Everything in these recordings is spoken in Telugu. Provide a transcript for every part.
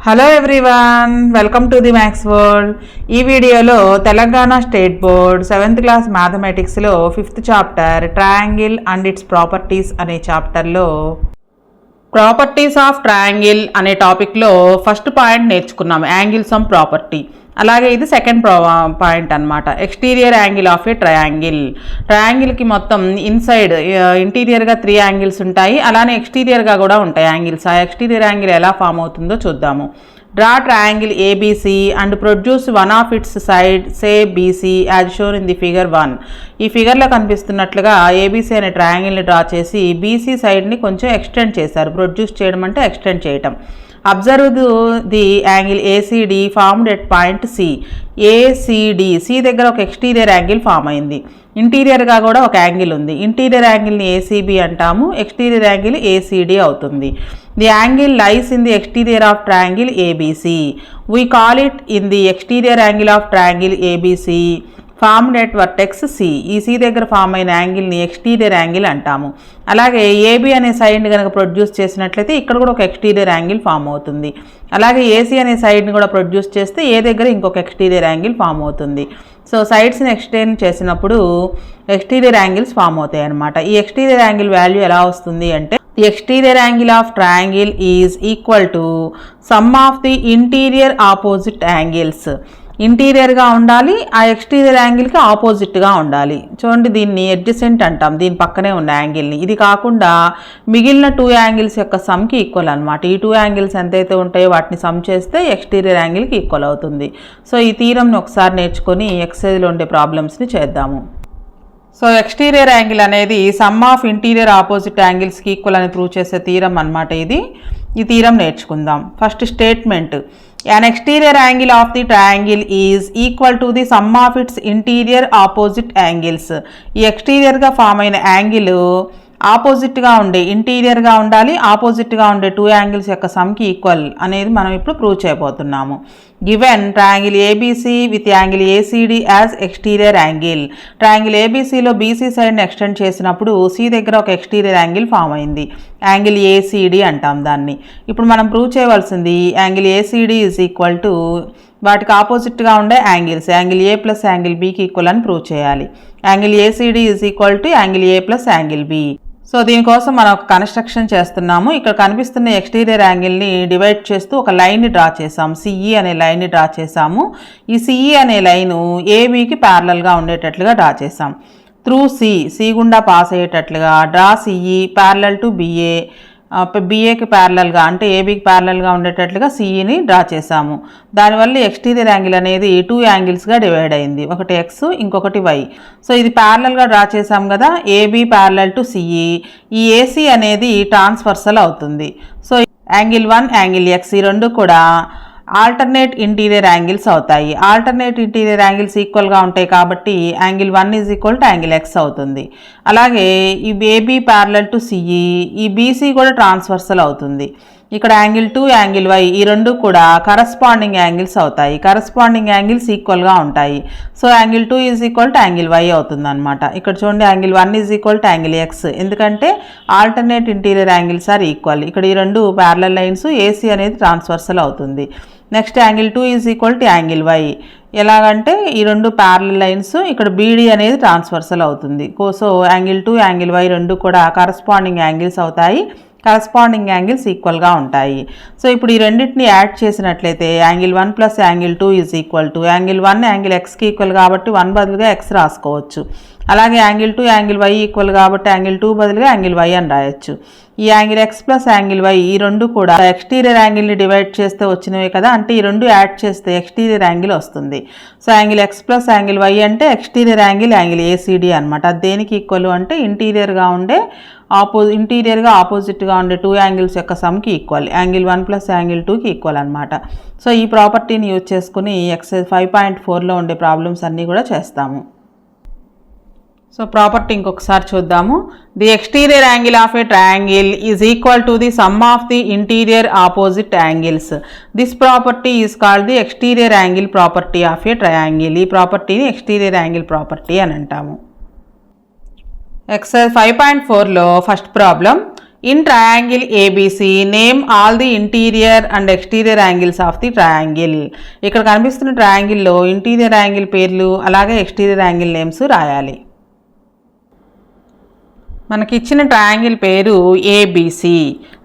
Hello everyone, welcome to the maths world. ఈ వీడియోలో Telangana state board 7th class మ్యాథమెటిక్స్లో 5th chapter triangle and its properties అనే చాప్టర్లో ప్రాపర్టీస్ ఆఫ్ ట్రయాంగిల్ అనే టాపిక్లో ఫస్ట్ పాయింట్ నేర్చుకున్నాం, యాంగిల్ సమ్ ప్రాపర్టీ. అలాగే ఇది సెకండ్ పాయింట్ అనమాట, exterior angle of a triangle. ట్రయాంగిల్కి మొత్తం ఇన్సైడ్ ఇంటీరియర్గా 3 యాంగిల్స్ ఉంటాయి, అలానే ఎక్స్టీరియర్గా కూడా ఉంటాయి యాంగిల్స్. ఆ ఎక్స్టీరియర్ యాంగిల్ ఎలా ఫామ్ అవుతుందో చూద్దాము. Draw triangle ABC and produce one of it's side say BC as shown in the figure 1. ఈ ఫిగర్లో కనిపిస్తున్నట్లుగా ఏబీసీ అనే ట్రయాంగిల్ని డ్రా చేసి బీసీ సైడ్ని కొంచెం ఎక్స్టెండ్ చేశారు. ప్రొడ్యూస్ చేయడం అంటే ఎక్స్టెండ్ చేయటం. Observe the angle ACD formed at point C. ACD, C దగ్గర ఒక ఎక్స్టీరియర్ యాంగిల్ ఫామ్ అయింది. ఇంటీరియర్గా కూడా ఒక యాంగిల్ ఉంది. ఇంటీరియర్ యాంగిల్ని ఏసీబీ అంటాము, ఎక్స్టీరియర్ యాంగిల్ ఏసీడీ అవుతుంది. The angle lies in the exterior of triangle ABC. We call it in the exterior angle of triangle ABC formed at vertex C. ఈ సి దగ్గర ఫామ్ అయిన యాంగిల్ని ఎక్స్టీరియర్ యాంగిల్ అంటాము. అలాగే ఏబీ అనే సైడ్ని కనుక ప్రొడ్యూస్ చేసినట్లయితే ఇక్కడ కూడా ఒక ఎక్స్టీరియర్ యాంగిల్ ఫామ్ అవుతుంది. అలాగే ఏసీ అనే సైడ్ని కూడా ప్రొడ్యూస్ చేస్తే ఏ దగ్గర ఇంకొక ఎక్స్టీరియర్ యాంగిల్ ఫామ్ అవుతుంది. సో సైడ్స్ని ఎక్స్టెండ్ చేసినప్పుడు ఎక్స్టీరియర్ యాంగిల్స్ ఫామ్ అవుతాయి అన్నమాట. ఈ ఎక్స్టీరియర్ యాంగిల్ వాల్యూ ఎలా వస్తుంది అంటే, the exterior angle of triangle is equal to sum of the interior opposite angles. ఇంటీరియర్గా ఉండాలి, ఆ ఎక్స్టీరియర్ యాంగిల్కి ఆపోజిట్గా ఉండాలి. చూడండి, దీన్ని అడ్జసెంట్ అంటాం, దీని పక్కనే ఉన్న యాంగిల్ని. ఇది కాకుండా మిగిలిన 2 యాంగిల్స్ యొక్క సమ్కి ఈక్వల్ అనమాట. ఈ 2 యాంగిల్స్ ఎంతైతే ఉంటాయో వాటిని సమ్ చేస్తే ఎక్స్టీరియర్ యాంగిల్కి ఈక్వల్ అవుతుంది. సో ఈ థీరంని ఒకసారి నేర్చుకొని ఎక్సర్సైజ్లో ఉండే ప్రాబ్లమ్స్ని చేద్దాము. సో ఎక్స్టీరియర్ యాంగిల్ అనేది సమ్ ఆఫ్ ఇంటీరియర్ ఆపోజిట్ యాంగిల్స్కి ఈక్వల్ అని ప్రూవ్ చేసే థీరం అనమాట ఇది. ఈ థీరం నేర్చుకుందాం. First statement, an exterior angle of the triangle is equal to the sum of its interior opposite angles. ఈ ఎక్స్టీరియర్గా ఫామ్ అయిన యాంగిల్ ఆపోజిట్గా ఉండే, ఇంటీరియర్గా ఉండాలి, ఆపోజిట్గా ఉండే 2 యాంగిల్స్ యొక్క సమ్కి ఈక్వల్ అనేది మనం ఇప్పుడు ప్రూవ్ చేయబోతున్నాము. Given triangle ABC with angle ACD as exterior angle. Triangle ఏబీసీలో బీసీ సైడ్ని ఎక్స్టెండ్ చేసినప్పుడు సి దగ్గర ఒక ఎక్స్టీరియర్ యాంగిల్ ఫామ్ అయింది, యాంగిల్ ఏసీడీ అంటాం దాన్ని. ఇప్పుడు మనం ప్రూవ్ చేయవలసింది angle ACD is equal to వాటికి ఆపోజిట్గా ఉండే angles, angle A plus angle బీకి ఈక్వల్ అని ప్రూవ్ చేయాలి. Angle ACD is equal to angle A plus angle B. So దీనికోసం మనం ఒక కన్స్ట్రక్షన్ చేస్తున్నాము. ఇక్కడ కనిపిస్తున్న ఎక్స్టీరియర్ యాంగిల్ని డివైడ్ చేస్తూ ఒక లైన్ని డ్రా చేసాము, సిఈ అనే లైన్ని డ్రా చేసాము. ఈ సిఈ అనే లైను ఏబీకి ప్యారలల్గా ఉండేటట్లుగా డ్రా చేసాం. త్రూ సి గుండా పాస్ అయ్యేటట్లుగా draw CE parallel to BA, బిఏకి ప్యారలల్గా అంటే ఏబీకి ప్యారలల్గా ఉండేటట్లుగా సిఈని డ్రా చేసాము. దానివల్ల ఎక్స్టీరియర్ యాంగిల్ అనేది 2 యాంగిల్స్గా డివైడ్ అయింది, ఒకటి ఎక్స్ ఇంకొకటి వై. సో ఇది ప్యారలల్గా డ్రా చేసాం కదా, ఏబీ ప్యారలల్ టు సిఈ. ఈ ఏసీ అనేది ట్రాన్స్వర్సల్ అవుతుంది. సో యాంగిల్ 1 యాంగిల్ ఎక్స్ ఈ రెండు కూడా ఆల్టర్నేట్ ఇంటీరియర్ యాంగిల్స్ అవుతాయి. ఆల్టర్నేట్ ఇంటీరియర్ యాంగిల్స్ ఈక్వల్గా ఉంటాయి కాబట్టి angle 1 is equal to angle X అవుతుంది. అలాగే ఈ ఏబీ ప్యారలల్ టు సిఈ, ఈ బీసీ కూడా ట్రాన్స్వర్సల్ అవుతుంది. ఇక్కడ యాంగిల్ 2 యాంగిల్ వై ఈ రెండు కూడా కరస్పాండింగ్ యాంగిల్స్ అవుతాయి. కరస్పాండింగ్ యాంగిల్స్ ఈక్వల్గా ఉంటాయి. So angle 2 is equal to angle y అవుతుంది అనమాట. ఇక్కడ చూడండి, angle 1 is equal to angle x, ఎందుకంటే alternate interior angles are equal. ఇక్కడ ఈ రెండు ప్యారలల్ లైన్స్, ఏసీ అనేది ట్రాన్స్వర్సల్ అవుతుంది. Next angle 2 is equal to angle y. ఎలాగంటే ఈ రెండు ప్యారలల్ లైన్స్, ఇక్కడ బీడీ అనేది ట్రాన్స్వర్సల్ అవుతుంది. సో యాంగిల్ 2 యాంగిల్ వై రెండు కూడా కరస్పాండింగ్ యాంగిల్స్ అవుతాయి, కరస్పాండింగ్ యాంగిల్స్ ఈక్వల్గా ఉంటాయి. సో ఇప్పుడు ఈ రెండింటిని యాడ్ చేసినట్లయితే angle 1 plus angle 2 is equal to angle 1 angle ఎక్స్కి ఈక్వల్ కాబట్టి 1 బదులుగా ఎక్స్ రాసుకోవచ్చు. అలాగే యాంగిల్ 2 యాంగిల్ వై ఈక్వల్ కాబట్టి యాంగిల్ 2 బదులుగా యాంగిల్ వై అని రాయొచ్చు. ఈ angle x plus angle y ఈ రెండు కూడా ఎక్స్టీరియర్ యాంగిల్ని డివైడ్ చేస్తే వచ్చినవే కదా, అంటే ఈ రెండు యాడ్ చేస్తే ఎక్స్టీరియర్ యాంగిల్ వస్తుంది. So angle x plus angle y అంటే ఎక్స్టీరియర్ యాంగిల్ యాంగిల్ ఏసీడీ అనమాట. అది దేనికి ఈక్వల్ అంటే ఇంటీరియర్గా ఉండే ఇంటీరియర్గా ఆపోజిట్గా ఉండే 2 యాంగిల్స్ యొక్క సమ్కి ఈక్వల్, యాంగిల్ 1 ప్లస్ యాంగిల్ 2కి ఈక్వల్ అనమాట. సో ఈ ప్రాపర్టీని యూజ్ చేసుకుని ఎక్సర్సైజ్ 5.4లో ఉండే ప్రాబ్లమ్స్ అన్నీ కూడా చేస్తాము. సో ప్రాపర్టీ ఇంకొకసారి చూద్దాము. The exterior angle of a triangle is equal to the sum of the interior opposite angles. This property is called the exterior angle property of a triangle. ఈ ప్రాపర్టీని ఎక్స్టీరియర్ యాంగిల్ ప్రాపర్టీ అని అంటాము. ఎక్సర్సైజ్ 5.4లో first problem, In triangle ABC, name all the interior and exterior angles of the triangle. ఇక్కడ కనిపిస్తున్న ట్రయాంగిల్లో ఇంటీరియర్ యాంగిల్ పేర్లు అలాగే ఎక్స్టీరియర్ యాంగిల్ నేమ్స్ రాయాలి. మనకి ఇచ్చిన ట్రయాంగిల్ పేరు ఏబిసి.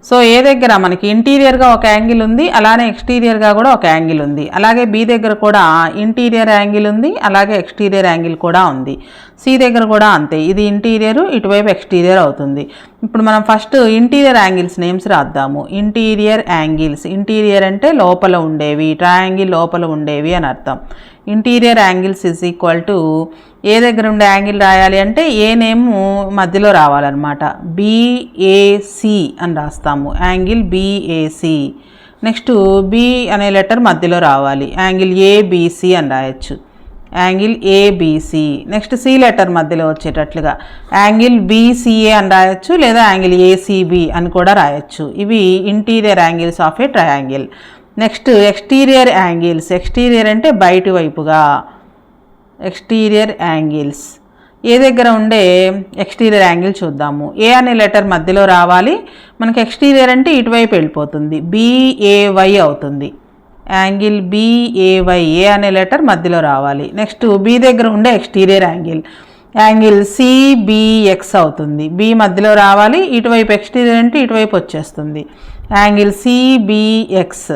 సో ఏ దగ్గర మనకి ఇంటీరియర్గా ఒక యాంగిల్ ఉంది, అలానే ఎక్స్టీరియర్గా కూడా ఒక యాంగిల్ ఉంది. అలాగే బి దగ్గర కూడా ఇంటీరియర్ యాంగిల్ ఉంది, అలాగే ఎక్స్టీరియర్ యాంగిల్ కూడా ఉంది. సి దగ్గర కూడా అంతే, ఇది ఇంటీరియర్, ఇటువైపు ఎక్స్టీరియర్ అవుతుంది. ఇప్పుడు మనం ఫస్ట్ ఇంటీరియర్ యాంగిల్స్ నేమ్స్ రాద్దాము. ఇంటీరియర్ యాంగిల్స్, ఇంటీరియర్ అంటే లోపల ఉండేవి, ట్రయాంగిల్ లోపల ఉండేవి అని అర్థం. Interior angles is equal to A దగ్గర ఉండే యాంగిల్ రాయాలి అంటే ఏ నేము మధ్యలో రావాలన్నమాట. బిఏసి అని రాస్తాము, యాంగిల్ బిఏసి. నెక్స్ట్ బి అనే లెటర్ మధ్యలో రావాలి, యాంగిల్ ఏబిసి అని రాయొచ్చు, angle ABC. Next C letter మధ్యలో వచ్చేటట్లుగా యాంగిల్ బిసిఏ అని రాయొచ్చు, లేదా యాంగిల్ ఏసిబి అని కూడా రాయొచ్చు. ఇవి interior angles of a triangle. Next exterior angles, exterior అంటే బయటి వైపుగా, ఎక్స్టీరియర్ యాంగిల్స్. ఏ దగ్గర ఉండే ఎక్స్టీరియర్ యాంగిల్ చూద్దాము. ఏ అనే లెటర్ మధ్యలో రావాలి, మనకి ఎక్స్టీరియర్ అంటే ఇటువైపు వెళ్ళిపోతుంది, బిఏవై అవుతుంది, యాంగిల్ బిఏవై. ఏ అనే లెటర్ మధ్యలో రావాలి. నెక్స్ట్ బి దగ్గర ఉండే ఎక్స్టీరియర్ యాంగిల్, యాంగిల్ సిబిఎక్స్ అవుతుంది, బి మధ్యలో రావాలి, ఇటువైపు ఎక్స్టీరియర్ అంటే ఇటువైపు వచ్చేస్తుంది, యాంగిల్ సిబిఎక్స్.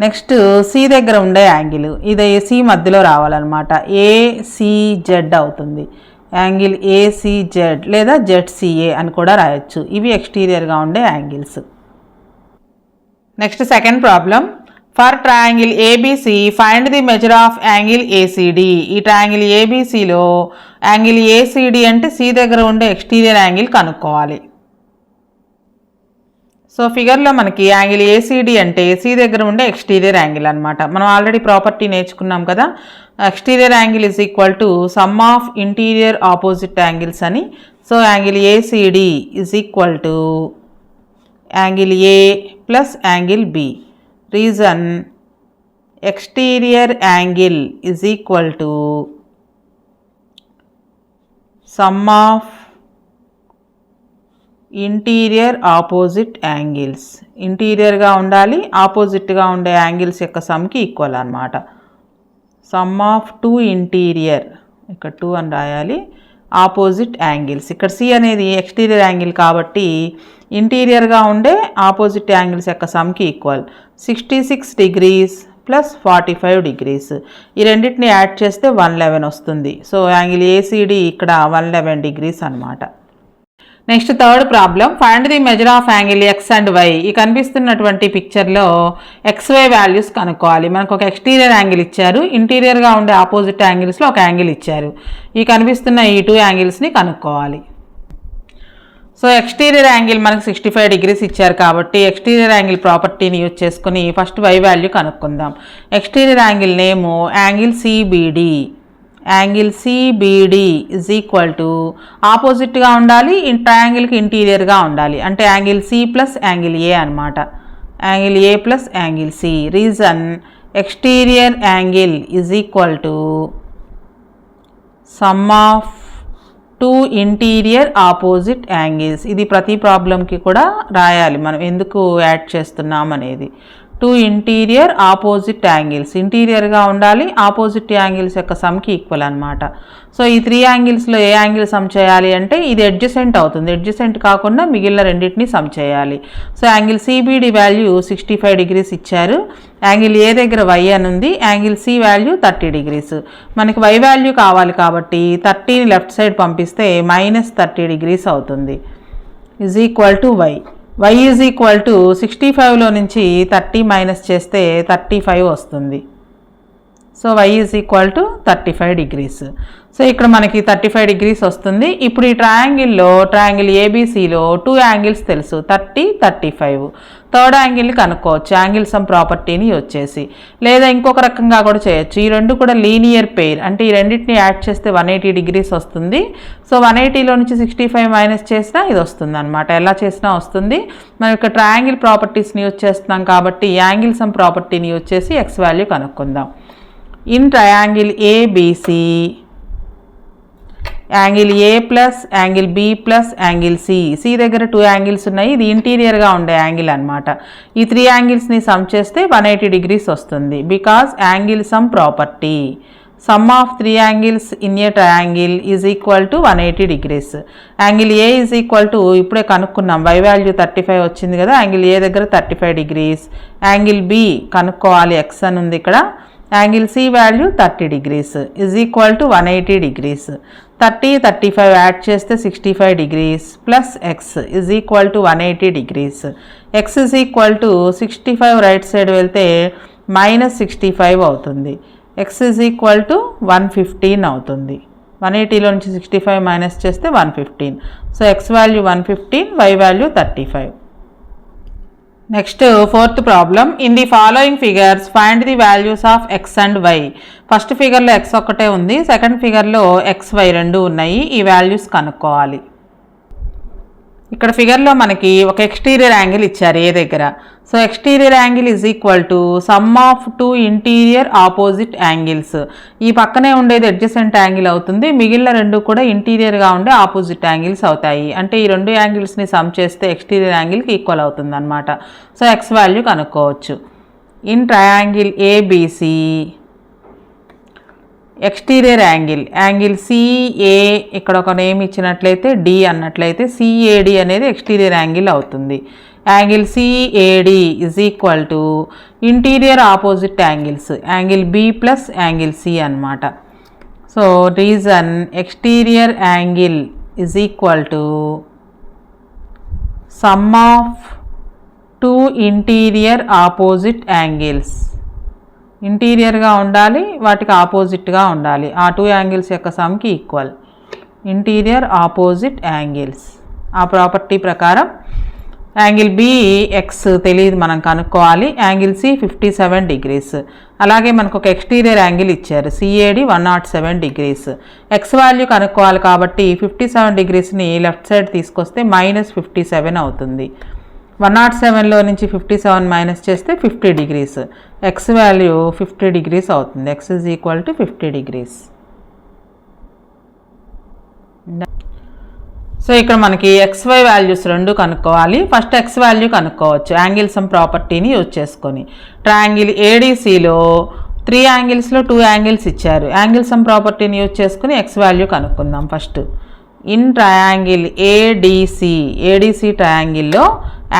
నెక్స్ట్ సి దగ్గర ఉండే యాంగిల్, ఇది సి మధ్యలో రావాలన్నమాట, ఏసిజెడ్ అవుతుంది, యాంగిల్ ఏసిజెడ్ లేదా జెడ్సిఏ అని కూడా రాయొచ్చు. ఇవి ఎక్స్టీరియర్గా ఉండే angles. Next second problem. For triangle ABC find the measure of angle ACD. ఈ ట్రయాంగిల్ ఏబిసిలో యాంగిల్ ఏసిడి అంటే సి దగ్గర ఉండే ఎక్స్టీరియర్ యాంగిల్ కనుక్కోవాలి. సో ఫిగర్లో మనకి యాంగిల్ ఏసీడీ అంటే సి దగ్గర ఉండే ఎక్స్టీరియర్ యాంగిల్ అనమాట. మనం ఆల్రెడీ ప్రాపర్టీ నేర్చుకున్నాం కదా, exterior angle is equal to sum of interior opposite angles అని. So angle ACD is equal to angle A plus angle B. Reason exterior angle is equal to sum of interior opposite angles. ఇంటీరియర్గా ఉండాలి, ఆపోజిట్గా ఉండే యాంగిల్స్ యొక్క సమ్కి ఈక్వల్ అనమాట. సమ్ ఆఫ్ టూ ఇంటీరియర్, ఇక్కడ 2 అని రాయాలి, ఆపోజిట్ యాంగిల్స్. ఇక్కడ సి అనేది ఎక్స్టీరియర్ యాంగిల్ కాబట్టి ఇంటీరియర్గా ఉండే ఆపోజిట్ యాంగిల్స్ యొక్క సమ్కి ఈక్వల్. 66 degrees plus 45 degrees. ఈ రెండింటిని యాడ్ చేస్తే 111 వస్తుంది. సో యాంగిల్ ఏసీడీ ఇక్కడ 111 డిగ్రీస్ అనమాట. Next third problem. Find the measure of angle x and y. ఈ కనిపిస్తున్నటువంటి పిక్చర్లో XY వాల్యూస్ కనుక్కోవాలి. మనకు ఒక ఎక్స్టీరియర్ యాంగిల్ ఇచ్చారు, ఇంటీరియర్గా ఉండే ఆపోజిట్ యాంగిల్స్లో ఒక యాంగిల్ ఇచ్చారు. ఈ కనిపిస్తున్న ఈ 2 యాంగిల్స్ని కనుక్కోవాలి. సో ఎక్స్టీరియర్ యాంగిల్ మనకు 65 డిగ్రీస్ ఇచ్చారు కాబట్టి ఎక్స్టీరియర్ యాంగిల్ ప్రాపర్టీని యూజ్ చేసుకుని ఫస్ట్ వై వాల్యూ కనుక్కుందాం. ఎక్స్టీరియర్ యాంగిల్ నేము angle CBD. Angle CBD is equal to ఆపోజిట్గా ఉండాలి, ట్రయాంగిల్కి ఇంటీరియర్గా ఉండాలి, అంటే angle C plus angle A అనమాట, angle A plus angle C. Reason exterior angle is equal to sum of 2 interior opposite angles. ఇది ప్రతి ప్రాబ్లంకి కూడా రాయాలి మనం ఎందుకు యాడ్ చేస్తున్నాం అనేది. 2 ఇంటీరియర్ ఆపోజిట్ యాంగిల్స్, ఇంటీరియర్గా ఉండాలి, ఆపోజిట్ యాంగిల్స్ యొక్క సమ్కి ఈక్వల్ అనమాట. సో ఈ 3 యాంగిల్స్లో ఏ యాంగిల్ సమ్ చేయాలి అంటే ఇది అడ్జసెంట్ అవుతుంది, అడ్జసెంట్ కాకుండా మిగిలిన రెండింటిని సమ్ చేయాలి. So angle CBD value 65 degrees ఇచ్చారు, యాంగిల్ ఏ దగ్గర వై అని ఉంది, యాంగిల్ సి వాల్యూ 30 డిగ్రీస్. మనకి వై వాల్యూ కావాలి కాబట్టి 30ని లెఫ్ట్ సైడ్ పంపిస్తే -30 డిగ్రీస్ అవుతుంది, is equal to y. y is equal to 65లో నుంచి 30 మైనస్ చేస్తే 35 వస్తుంది. So y is equal to 35 degrees. So ఇక్కడ మనకి 35 డిగ్రీస్ వస్తుంది. ఇప్పుడు ఈ ట్రయాంగిల్ ఏబిసిలో 2 యాంగిల్స్ తెలుసు, 30, 35. థర్డ్ యాంగిల్ని కనుక్కోవచ్చు యాంగిల్ సమ్ ప్రాపర్టీని యూజ్ చేసి, లేదా ఇంకొక రకంగా కూడా చేయొచ్చు. ఈ రెండు కూడా లీనియర్ పెయిర్, అంటే ఈ రెండింటిని యాడ్ చేస్తే 180 డిగ్రీస్ వస్తుంది. సో 180లో నుంచి 65 మైనస్ చేసినా ఇది వస్తుంది అనమాట, ఎలా చేసినా వస్తుంది. మనం ఇక్కడ ట్రయాంగిల్ ప్రాపర్టీస్ని యూజ్ చేస్తున్నాం కాబట్టి యాంగిల్ సమ్ ప్రాపర్టీని యూజ్ చేసి ఎక్స్ వాల్యూ కనుక్కుందాం. In triangle ABC angle A plus angle B plus angle C దగ్గర 2 యాంగిల్స్ ఉన్నాయి. ఇది ఇంటీరియర్గా ఉండే యాంగిల్ అనమాట. ఈ 3 యాంగిల్స్ని సమ్ చేస్తే 180 డిగ్రీస్ వస్తుంది. Because angle sum property sum of 3 angles in a triangle is equal to 180 degrees. Angle A is equal to ఇప్పుడే కనుక్కున్నాం, y వాల్యూ 35 వచ్చింది కదా, యాంగిల్ ఏ దగ్గర 35 డిగ్రీస్. యాంగిల్ బి కనుక్కోవాలి, ఎక్స్ అని ఉంది ఇక్కడ. Angle C value 30 degrees is equal to 180 degrees. 30, 35 add చేస్తే 65 degrees plus x is equal to 180 degrees. X is equal to 65 right side వెళ్తే -65 అవుతుంది. ఎక్స్ ఈజ్ ఈక్వల్ టు 115 అవుతుంది. 180లో నుంచి 65 మైనస్ చేస్తే 115. So x value 115, y value 35. Next 4th problem. In the following figures find the values of x and y. First ఫిగర్లో ఎక్స్ ఒక్కటే ఉంది, సెకండ్ ఫిగర్లో ఎక్స్ వై రెండు ఉన్నాయి. ఈ వాల్యూస్ కనుక్కోవాలి. ఇక్కడ ఫిగర్లో మనకి ఒక ఎక్స్టీరియర్ యాంగిల్ ఇచ్చారు ఏ దగ్గర. So exterior angle is equal to sum of 2 interior opposite angles. ఈ పక్కనే ఉండేది అడ్జసెంట్ యాంగిల్ అవుతుంది, మిగిలిన రెండు కూడా ఇంటీరియర్గా ఉండే ఆపోజిట్ యాంగిల్స్ అవుతాయి. అంటే ఈ రెండు యాంగిల్స్ని సమ్ చేస్తే ఎక్స్టీరియర్ యాంగిల్కి ఈక్వల్ అవుతుంది అనమాట. సో ఎక్స్ వాల్యూ కనుక్కోవచ్చు. In triangle ABC exterior angle CA, ఇక్కడ ఒక నేమ్ ఇచ్చినట్లయితే డి అన్నట్లయితే సిఏడి అనేది ఎక్స్టీరియర్ యాంగిల్ అవుతుంది. Angle CAD is equal to interior opposite angles angle B plus angle C అనమాట. So reason exterior angle is equal to sum of 2 interior opposite angles. ఇంటీరియర్గా ఉండాలి, వాటికి ఆపోజిట్గా ఉండాలి. ఆ 2 యాంగిల్స్ యొక్క సమ్కి ఈక్వల్. Interior opposite angles. ఆ ప్రాపర్టీ ప్రకారం యాంగిల్ బి ఎక్స్ తెలియదు, మనం కనుక్కోవాలి. Angle C 57 degrees. అలాగే మనకు ఒక ఎక్స్టీరియర్ యాంగిల్ ఇచ్చారు సిఏడి 107 డిగ్రీస్. ఎక్స్ వాల్యూ కనుక్కోవాలి కాబట్టి 57 డిగ్రీస్ని లెఫ్ట్ సైడ్ తీసుకొస్తే -57 అవుతుంది. 107లో నుంచి 57 మైనస్ చేస్తే 50 డిగ్రీస్. ఎక్స్ వాల్యూ 50 డిగ్రీస్ అవుతుంది. X is equal to 50 degrees. So ఇక్కడ మనకి XY వాల్యూస్ రెండు కనుక్కోవాలి. ఫస్ట్ ఎక్స్ వాల్యూ కనుక్కోవచ్చు యాంగిల్ సమ్ ప్రాపర్టీని యూజ్ చేసుకొని. ట్రయాంగిల్ ఏడీసీలో 3 యాంగిల్స్లో 2 యాంగిల్స్ ఇచ్చారు. యాంగిల్ సమ్ ప్రాపర్టీని యూజ్ చేసుకుని ఎక్స్ వాల్యూ కనుక్కుందాం ఫస్ట్. ఇన్ ట్రయాంగిల్ ఏడీసీ ట్రయాంగిల్లో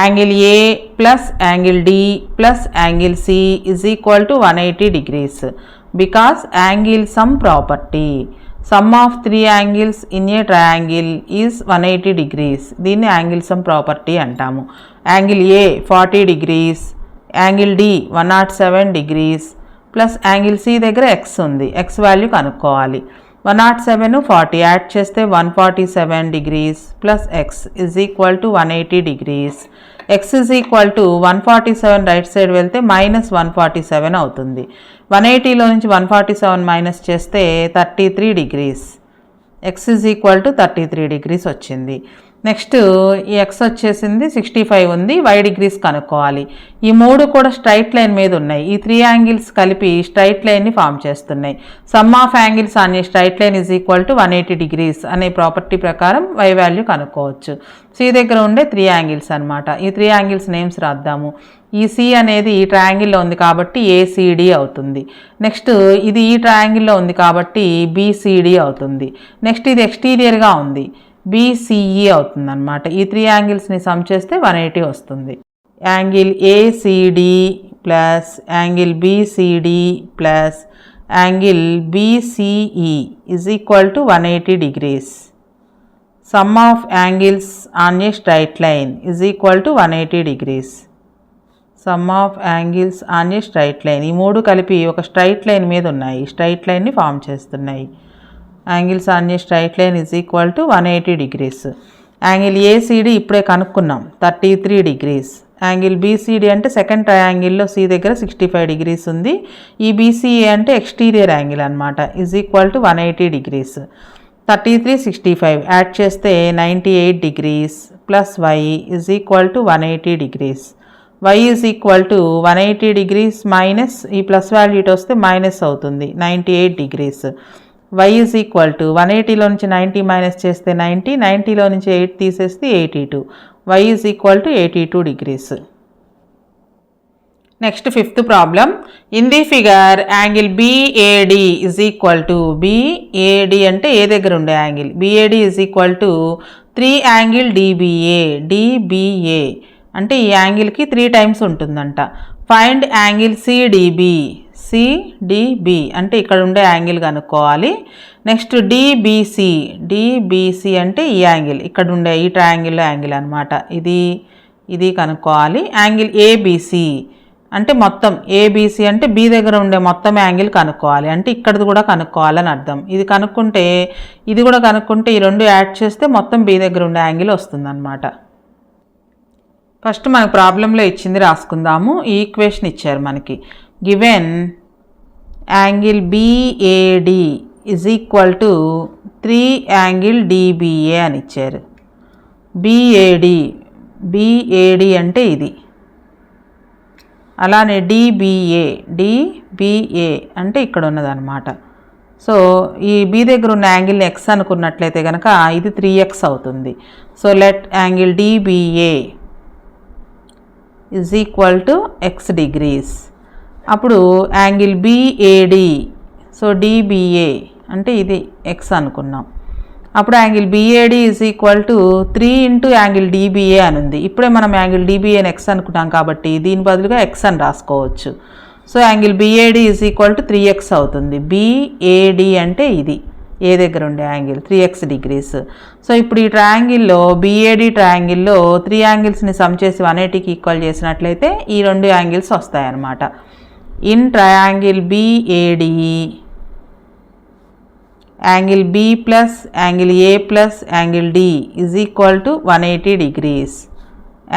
angle A plus angle D plus angle C is equal to 180 degrees. Because angle sum property sum of 3 angles in a triangle is 180 degrees. దీన్ని యాంగిల్ సమ్ ప్రాపర్టీ అంటాము. Angle A 40 degrees, angle D 107 degrees plus angle C దగ్గర ఎక్స్ ఉంది. ఎక్స్ వాల్యూ కనుక్కోవాలి. 107, 40 యాడ్ చేస్తే 147 degrees plus x is equal to 180 degrees. X is equal to 147 right side వెళ్తే -147 అవుతుంది. 180లో నుంచి 147 మైనస్ చేస్తే 33 degrees. X is equal to 33 degrees వచ్చింది. నెక్స్ట్ ఈ ఎక్స్ వచ్చేసింది 65 ఉంది, వై డిగ్రీస్ కనుక్కోవాలి. ఈ 3 కూడా స్ట్రైట్ లైన్ మీద ఉన్నాయి. ఈ 3 యాంగిల్స్ కలిపి స్ట్రైట్ లైన్ని ఫామ్ చేస్తున్నాయి. Some of angles on a straight line is equal to 180 degrees అనే ప్రాపర్టీ ప్రకారం వై వాల్యూ కనుక్కోవచ్చు. సి దగ్గర ఉండే 3 యాంగిల్స్ అనమాట. ఈ 3 యాంగిల్స్ నేమ్స్ రాద్దాము. ఈ సి అనేది ఈ ట్రయాంగిల్లో ఉంది కాబట్టి ఏసీడి అవుతుంది. నెక్స్ట్ ఇది ఈ ట్రయాంగిల్లో ఉంది కాబట్టి బీసీడి అవుతుంది. నెక్స్ట్ ఇది ఎక్స్టీరియర్గా ఉంది, బీసీఈ అవుతుంది అనమాట. ఈ 3 యాంగిల్స్ని సమ్ చేస్తే 180 వస్తుంది. Angle ACD plus angle BCD plus angle BCE is equal to 180 degrees. Some of angles on a straight line is equal to 180 degrees. Some of angles on a straight line. ఈ 3 కలిపి ఒక స్ట్రైట్ లైన్ మీద ఉన్నాయి, స్ట్రైట్ లైన్ని ఫామ్ చేస్తున్నాయి. Angles on a straight line is equal to 180 degrees. Angle ACD ఇప్పుడే కనుక్కున్నాం 33 డిగ్రీస్. యాంగిల్ బీసీడి అంటే సెకండ్ ట్రయాంగిల్లో సి దగ్గర 65 డిగ్రీస్ ఉంది. ఈ బీసీఏ అంటే ఎక్స్టీరియర్ యాంగిల్ అనమాట, is equal to 180 degrees. 33, 65 add చేస్తే 98 degrees plus y is equal to 180 degrees. y is equal to 180 degrees minus ఈ ప్లస్ వాల్యూ ఇటు వస్తే మైనస్ అవుతుంది 98 degrees. y is equal to 180లో నుంచి 90 మైనస్ చేస్తే 90, 90లో నుంచి 8 తీసేస్తే 82, y is equal to 82 degrees. Next fifth problem. In the figure angle BAD is equal to, BAD అంటే ఏ దగ్గర ఉండే angle, BAD is equal to 3 angle DBA అంటే ఈ యాంగిల్కి 3 టైమ్స్ ఉంటుందంట. ఫైండ్ యాంగిల్ CDB అంటే ఇక్కడ ఉండే యాంగిల్ కనుక్కోవాలి. నెక్స్ట్ DBC అంటే ఈ యాంగిల్, ఇక్కడ ఉండే ఈ ట్రయాంగిల్లో యాంగిల్ అనమాట, ఇది కనుక్కోవాలి. యాంగిల్ ABC అంటే మొత్తం, ABC అంటే B దగ్గర ఉండే మొత్తం యాంగిల్ కనుక్కోవాలి, అంటే ఇక్కడది కూడా కనుక్కోవాలని అర్థం. ఇది కనుక్కుంటే ఇది కూడా కనుక్కుంటే ఈ రెండు యాడ్ చేస్తే మొత్తం B దగ్గర ఉండే యాంగిల్ వస్తుందన్నమాట. ఫస్ట్ మనకు ప్రాబ్లంలో ఇచ్చింది రాసుకుందాము. ఈ ఈక్వేషన్ ఇచ్చారు మనకి. Given angle BAD is equal to 3 angle DBA అని ఇచ్చారు. BAD అంటే ఇది. అలానే DBA అంటే ఇక్కడ ఉన్నదన్నమాట. సో ఈ B దగ్గర ఉన్న యాంగిల్ని x అనుకున్నట్లయితే కనుక ఇది 3x అవుతుంది. So let angle DBA is equal to x degrees. అప్పుడు యాంగిల్ BAD, సో DBA అంటే ఇది x అనుకున్నాం. అప్పుడు angle BAD is equal to 3 into angle DBA అని ఉంది. ఇప్పుడే మనం యాంగిల్ DBAని x అనుకున్నాం కాబట్టి దీని బదులుగా x అని రాసుకోవచ్చు. So angle BAD is equal to 3x అవుతుంది. BAD అంటే ఇది ఏ దగ్గర ఉండే యాంగిల్ 3x degrees. సో ఇప్పుడు ఈ ట్రయాంగిల్లో BAD ట్రయాంగిల్లో 3 యాంగిల్స్ని సమ్ చేసి 180కి ఈక్వల్ చేసినట్లయితే ఈ రెండు యాంగిల్స్ వస్తాయన్నమాట. In triangle BAD angle B plus angle A plus angle D is equal to 180 degrees.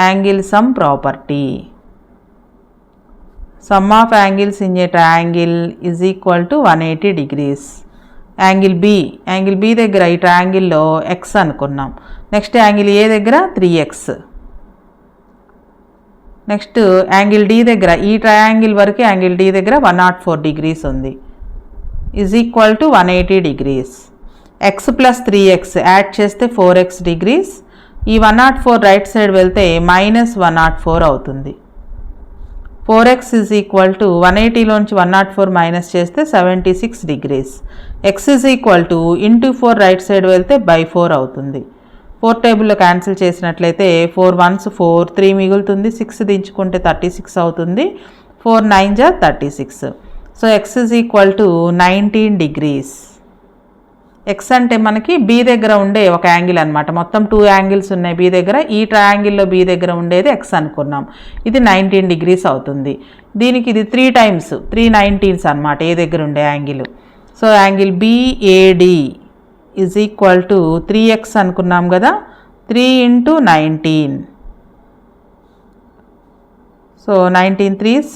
Angle sum property. Sum of angles in a triangle is equal to 180 degrees. Angle B దగ్గర ఈ ట్రయాంగిల్లో x అనుకున్నాం. నెక్స్ట్ యాంగిల్ A దగ్గర 3x. నెక్స్ట్ యాంగిల్ D దగ్గర ఈ ట్రయాంగిల్ వరకు యాంగిల్ D దగ్గర 104 degrees ఉంది. Is equal to 180 degrees. x plus 3x add చేస్తే 4x degrees. ఈ 104 రైట్ సైడ్ వెళ్తే మైనస్ 104 అవుతుంది. 4x ఈజ్ ఈక్వల్ టు 180లోంచి 104 మైనస్ చేస్తే 76 degrees. x is equal to into 4 right side వెళ్తే బై 4 అవుతుంది. 4 టేబుల్లో క్యాన్సిల్ చేసినట్లయితే 4 1s 4, 3 మిగులుతుంది. 6 దించుకుంటే 36 అవుతుంది. 4 9 జా 36. So x is equal to 19 degrees. x అంటే మనకి B దగ్గర ఉండే ఒక యాంగిల్ అనమాట. మొత్తం 2 యాంగిల్స్ ఉన్నాయి B దగ్గర. ఈ ట్రయాంగిల్లో B దగ్గర ఉండేది x అనుకున్నాం. ఇది 19 degrees అవుతుంది. దీనికి ఇది 3 టైమ్స్ 3 19s అనమాట ఏ దగ్గర ఉండే angle. So angle BAD is equal to 3x అనుకున్నాం కదా, 3 into 19. So 19 3s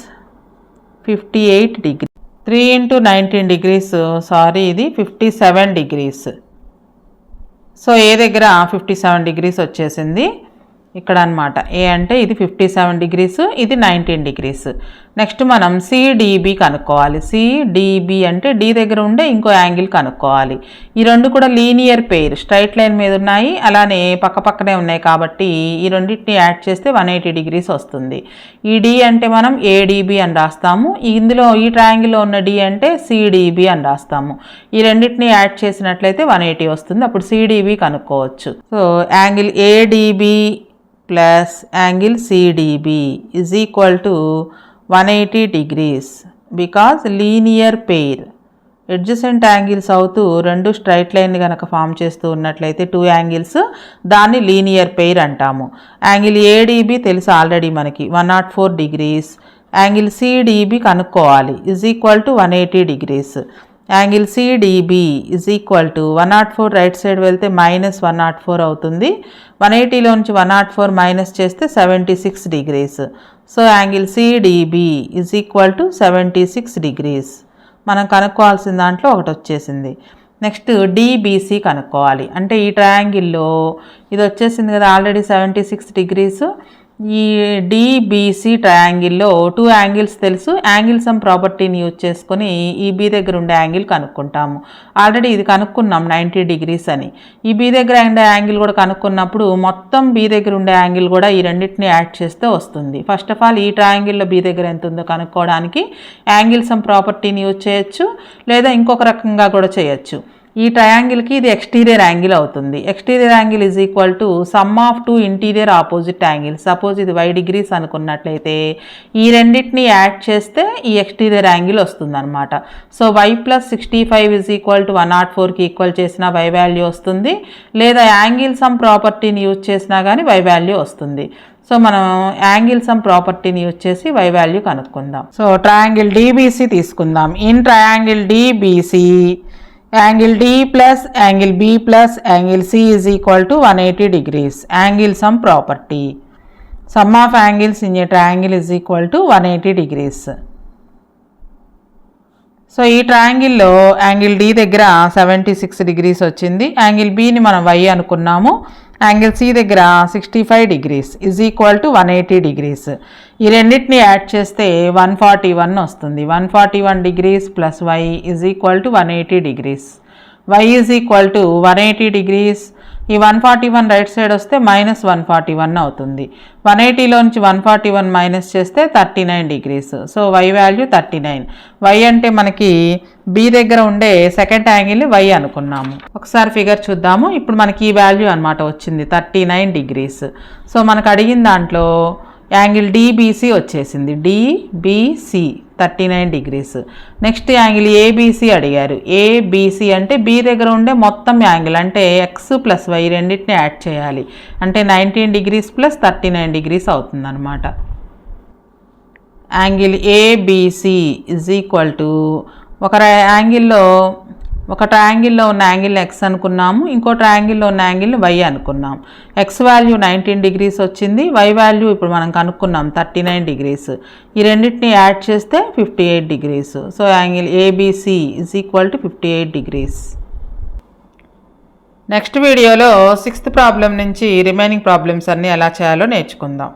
58 degrees. 3 into 19 degrees, sorry ఇది 57 degrees. సో ఏ దగ్గర 57 degrees వచ్చేసింది ఇక్కడ అనమాట. ఏ అంటే ఇది 57 degrees, ఇది 19 degrees. నెక్స్ట్ మనం CDB కనుక్కోవాలి. CDB అంటే D దగ్గర ఉండే ఇంకో యాంగిల్ కనుక్కోవాలి. ఈ రెండు కూడా లీనియర్ పెయిర్, స్ట్రైట్ లైన్ మీద ఉన్నాయి, అలానే పక్క పక్కనే ఉన్నాయి కాబట్టి ఈ రెండింటిని యాడ్ చేస్తే 180 degrees వస్తుంది. ఈ D అంటే మనం ADB అని రాస్తాము. ఇందులో ఈ ట్రయాంగిల్లో ఉన్న D అంటే CDB అని రాస్తాము. ఈ రెండింటిని యాడ్ చేసినట్లయితే 180 వస్తుంది. అప్పుడు CDB కనుక్కోవచ్చు. So angle ADB plus angle CDB is equal to 180 degrees because linear pair. Adjacent angles అవుతూ రెండు స్ట్రైట్ లైన్ కనుక ఫామ్ చేస్తూ ఉన్నట్లయితే 2 యాంగిల్స్, దాన్ని లీనియర్ పెయిర్ అంటాము. యాంగిల్ ADB తెలుసు ఆల్రెడీ మనకి 104 degrees. యాంగిల్ CDB కనుక్కోవాలి. Is equal to 180 degrees. Angle CDB is equal to 104 right side వెళ్తే మైనస్ 104 అవుతుంది. 180లోంచి 104 మైనస్ చేస్తే 76 degrees. So angle CDB is equal to 76 degrees. మనం కనుక్కోవాల్సిన దాంట్లో ఒకటి వచ్చేసింది. నెక్స్ట్ DBC కనుక్కోవాలి. అంటే ఈ ట్రయాంగిల్లో ఇది వచ్చేసింది కదా ఆల్రెడీ 76 degrees. ఈ డిబిసి ట్రయాంగిల్లో 2 యాంగిల్స్ తెలుసు. యాంగిల్ సమ్ ప్రాపర్టీని యూజ్ చేసుకొని ఈ బి దగ్గర ఉండే యాంగిల్ కనుక్కుంటాము. ఆల్రెడీ ఇది కనుక్కున్నాం 90 డిగ్రీస్ అని. ఈ బి దగ్గర ఉండే యాంగిల్ కూడా కనుక్కున్నప్పుడు మొత్తం బి దగ్గర ఉండే యాంగిల్ కూడా ఈ రెండింటిని యాడ్ చేస్తే వస్తుంది. ఫస్ట్ ఆఫ్ ఆల్ ఈ ట్రయాంగిల్లో బి దగ్గర ఎంత ఉందో కనుక్కోవడానికి యాంగిల్ సమ్ ప్రాపర్టీని యూజ్ చేయొచ్చు, లేదా ఇంకొక రకంగా కూడా చేయొచ్చు. ఈ ట్రయాంగిల్కి ఇది ఎక్స్టీరియర్ యాంగిల్ అవుతుంది. Exterior angle is equal to sum of 2 interior opposite angle. Suppose ఇది y డిగ్రీస్ అనుకున్నట్లయితే ఈ రెండింటిని యాడ్ చేస్తే ఈ ఎక్స్టీరియర్ యాంగిల్ వస్తుంది అనమాట. So y + 65 is equal to 104కి ఈక్వల్ చేసిన y వాల్యూ వస్తుంది, లేదా యాంగిల్ సమ్ ప్రాపర్టీని యూజ్ చేసినా కానీ y వాల్యూ వస్తుంది. సో మనం యాంగిల్ సమ్ ప్రాపర్టీని యూజ్ చేసి y వాల్యూ కనుక్కుందాం. సో ట్రయాంగిల్ డిబిసి తీసుకుందాం. In triangle DBC angle D plus angle B plus angle C is equal to 180 degrees. Angle sum property. Sum of angles in a triangle is equal to 180 degrees. So ఈ ట్రయాంగిల్లో యాంగిల్ D దగ్గర 76 డిగ్రీస్ వచ్చింది. యాంగిల్ Bని మనం y అనుకున్నాము. యాంగిల్ C దగ్గర 65 degrees is equal to 180 degrees. ఈ రెండింటిని యాడ్ చేస్తే 141 వస్తుంది. 141 degrees plus y is equal to 180 degrees. y is equal to 180 degrees. ఈ 141 రైట్ సైడ్ వస్తే -141 అవుతుంది. 180లోంచి 141 మైనస్ చేస్తే 39 degrees. So y value 39. y అంటే మనకి B దగ్గర ఉండే సెకండ్ యాంగిల్ని y అనుకున్నాము. ఒకసారి ఫిగర్ చూద్దాము. ఇప్పుడు మనకి ఈ వాల్యూ అనమాట వచ్చింది 39 డిగ్రీస్. సో మనకు అడిగిన దాంట్లో యాంగిల్ డిబిసి వచ్చేసింది. DBC 39 degrees. Next angle ABC అడిగారు. ఏబిసి అంటే బి దగ్గర ఉండే మొత్తం యాంగిల్, అంటే ఎక్స్ ప్లస్ వై రెండింటిని యాడ్ చేయాలి. అంటే 19 డిగ్రీస్ ప్లస్ 39 డిగ్రీస్ అవుతుంది అనమాట. Angle ABC is equal to ఒక ట్రయాంగిల్లో ఉన్న యాంగిల్ ఎక్స్ అనుకున్నాము, ఇంకో ట్రయాంగిల్లో ఉన్న యాంగిల్ వై అనుకున్నాం. ఎక్స్ వాల్యూ 19 డిగ్రీస్ వచ్చింది, వై వాల్యూ ఇప్పుడు మనం కనుక్కున్నాం 39 డిగ్రీస్. ఈ రెండింటిని యాడ్ చేస్తే 58 degrees. So angle ABC is equal to 58 degrees. Next వీడియోలో 6th ప్రాబ్లం నుంచి రిమైనింగ్ ప్రాబ్లమ్స్ అన్నీ ఎలా చేయాలో నేర్చుకుందాం.